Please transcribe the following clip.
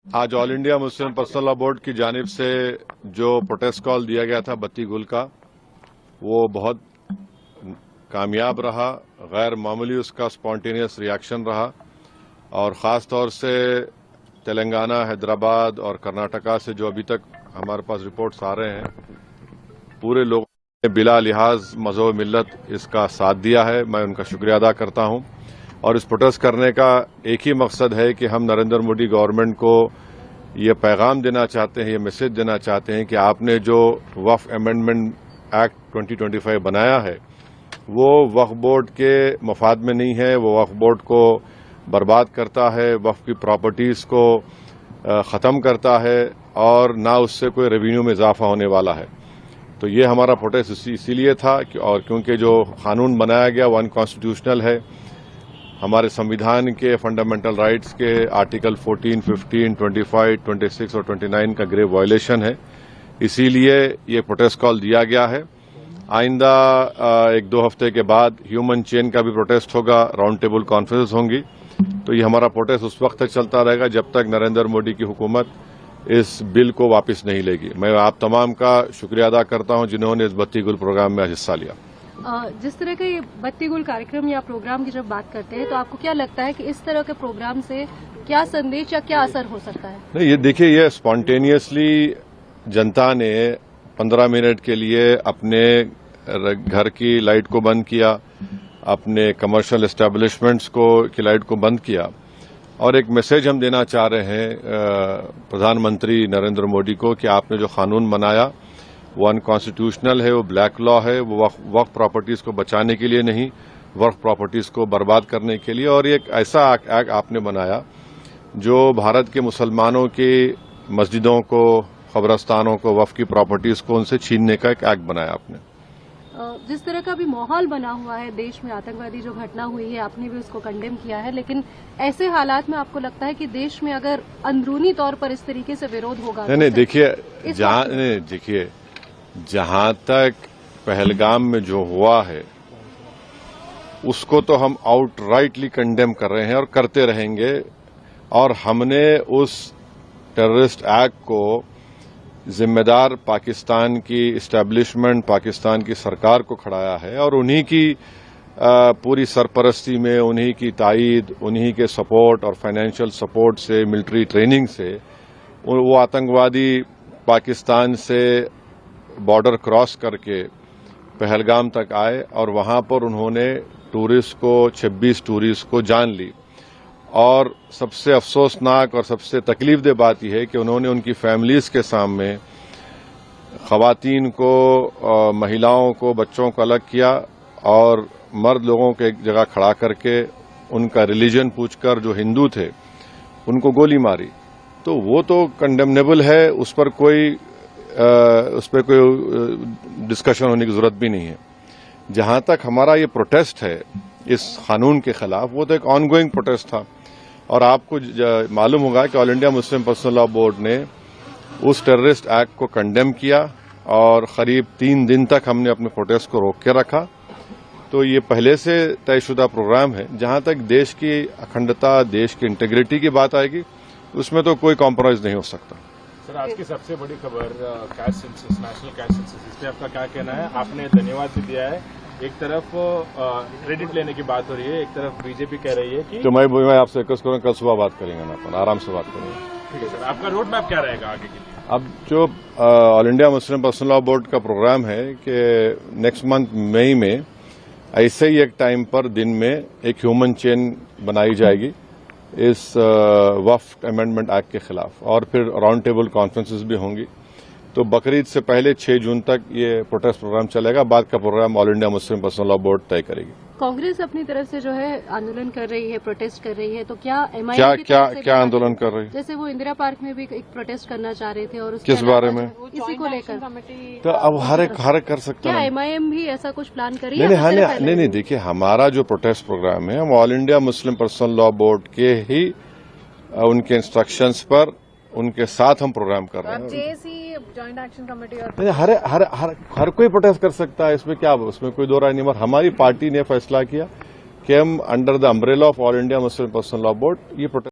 आज all India Muslim personal law board की जानिब से जो प्रोटेस्ट कॉल दिया गया था बत्ती गुल का, वो बहुत कामयाब रहा। गैर मामूली उसका स्पॉन्टेनियस रिएक्शन रहा और ख़ास तौर से तेलंगाना, हैदराबाद और कर्नाटका से जो अभी तक हमारे पास रिपोर्ट्स आ रहे हैं, पूरे लोगों ने बिला लिहाज मज़हब मिल्लत इसका साथ दिया है। मैं उनका शुक्रिया अदा करता हूं और इस प्रोटेस्ट करने का एक ही मकसद है कि हम नरेंद्र मोदी गवर्नमेंट को ये पैगाम देना चाहते हैं, ये मैसेज देना चाहते हैं कि आपने जो वक्फ अमेंडमेंट एक्ट 2025 बनाया है वो वक्फ बोर्ड के मफाद में नहीं है। वो वक्फ बोर्ड को बर्बाद करता है, वक्फ की प्रॉपर्टीज़ को ख़त्म करता है और ना उससे कोई रेवेन्यू में इजाफा होने वाला है। तो ये हमारा प्रोटेस्ट इसीलिए था और क्योंकि जो कानून बनाया गया वो अनकॉन्स्टिट्यूशनल है, हमारे संविधान के फंडामेंटल राइट्स के आर्टिकल 14, 15, 25, 26 और 29 का ग्रेव वायलेशन है। इसीलिए ये प्रोटेस्ट कॉल दिया गया है। आइंदा 1-2 हफ्ते के बाद ह्यूमन चेन का भी प्रोटेस्ट होगा, राउंड टेबल कॉन्फ्रेंस होंगी। तो ये हमारा प्रोटेस्ट उस वक्त तक चलता रहेगा जब तक नरेंद्र मोदी की हुकूमत इस बिल को वापस नहीं लेगी। मैं आप तमाम का शुक्रिया अदा करता हूं जिन्होंने इस बत्ती गुल प्रोग्राम में हिस्सा लिया। जिस तरह का ये बत्ती गुल कार्यक्रम या प्रोग्राम की जब बात करते हैं तो आपको क्या लगता है कि इस तरह के प्रोग्राम से क्या संदेश या क्या असर हो सकता है? नहीं, ये देखिए, ये स्पॉन्टेनियसली जनता ने 15 मिनट के लिए अपने घर की लाइट को बंद किया, अपने कमर्शियल एस्टेब्लिशमेंट्स की लाइट को बंद किया और एक मैसेज हम देना चाह रहे हैं प्रधानमंत्री नरेंद्र मोदी को कि आपने जो कानून बनाया वो अनकॉन्स्टिट्यूशनल है, वो ब्लैक लॉ है, वो वक्फ प्रॉपर्टीज को बचाने के लिए नहीं, वक्फ प्रॉपर्टीज को बर्बाद करने के लिए। और एक ऐसा एक्ट आपने बनाया जो भारत के मुसलमानों की मस्जिदों को, कब्रस्तानों को, वक्फ की प्रॉपर्टीज को उनसे छीनने का एक एक्ट बनाया आपने। जिस तरह का भी माहौल बना हुआ है देश में, आतंकवादी जो घटना हुई है, आपने भी उसको कंडेम किया है, लेकिन ऐसे हालात में आपको लगता है कि देश में अगर अंदरूनी तौर पर इस तरीके से विरोध होगा? नहीं, देखिए, जहां तक पहलगाम में जो हुआ है उसको तो हम आउटराइटली कंडेम कर रहे हैं और करते रहेंगे। और हमने उस टेररिस्ट एक्ट को जिम्मेदार पाकिस्तान की इस्टेब्लिशमेंट, पाकिस्तान की सरकार को खड़ाया है और उन्हीं की पूरी सरपरस्ती में, उन्हीं की तायीद, उन्हीं के सपोर्ट और फाइनेंशियल सपोर्ट से, मिलिट्री ट्रेनिंग से वो आतंकवादी पाकिस्तान से बॉर्डर क्रॉस करके पहलगाम तक आए और वहां पर उन्होंने 26 टूरिस्ट को जान ली। और सबसे अफसोसनाक और सबसे तकलीफदेह बात यह है कि उन्होंने उनकी फैमिलीज के सामने खवातीन को, महिलाओं को, बच्चों को अलग किया और मर्द लोगों को एक जगह खड़ा करके उनका रिलीजन पूछकर, जो हिंदू थे, उनको गोली मारी। तो वो तो कंडेमनेबल है, उस पर कोई डिस्कशन होने की जरूरत भी नहीं है। जहां तक हमारा ये प्रोटेस्ट है इस कानून के खिलाफ, वो तो एक ऑनगोइंग प्रोटेस्ट था और आपको मालूम होगा कि all India Muslim personal law board ने उस टेररिस्ट एक्ट को कंडेम किया और करीब 3 दिन तक हमने अपने प्रोटेस्ट को रोक के रखा। तो ये पहले से तयशुदा प्रोग्राम है। जहां तक देश की अखंडता, देश की इंटीग्रिटी की बात आएगी, उसमें तो कोई कॉम्प्रोमाइज नहीं हो सकता। सर, आज की सबसे बड़ी खबर cash census, national cash census, इस पर आपका क्या कहना है? आपने धन्यवाद भी दिया है, एक तरफ क्रेडिट लेने की बात हो रही है, एक तरफ बीजेपी कह रही है कि तो मैं आपसे रिक्वेस्ट करूंगा, कल सुबह बात करेंगे ना, अपन आराम से बात करेंगे। ठीक है सर, आपका रोड मैप क्या रहेगा आगे के लिए? अब जो all India Muslim personal law board का प्रोग्राम है कि नेक्स्ट मंथ मई में ऐसे ही एक टाइम पर दिन में एक ह्यूमन चेन बनाई जाएगी इस वक्फ अमेंडमेंट एक्ट के खिलाफ और फिर राउंड टेबल कॉन्फ्रेंसेस भी होंगी। तो बकरीद से पहले 6 जून तक ये प्रोटेस्ट प्रोग्राम चलेगा। बाद का program all India Muslim personal law board तय करेगी। कांग्रेस अपनी तरफ से जो है आंदोलन कर रही है, प्रोटेस्ट कर रही है, तो क्या एमआईएम क्या आंदोलन कर रही है? जैसे वो इंदिरा पार्क में भी एक प्रोटेस्ट करना चाह रहे थे और किस बारे में? इसी को लेकर। तो अब हर एक कर सकते हैं। क्या एमआईएम भी ऐसा कुछ प्लान कर रही है? नहीं, देखिए, हमारा जो प्रोटेस्ट प्रोग्राम है हम all India Muslim personal law board के ही उनके इंस्ट्रक्शंस पर, उनके साथ हम प्रोग्राम कर रहे हैं। जॉइंट एक्शन कमेटी और हर कोई प्रोटेस्ट कर सकता है, इसमें क्या, उसमें कोई दो राय नहीं। मगर हमारी पार्टी ने फैसला किया कि हम under the umbrella of all India Muslim personal law board ये प्रोटेस्ट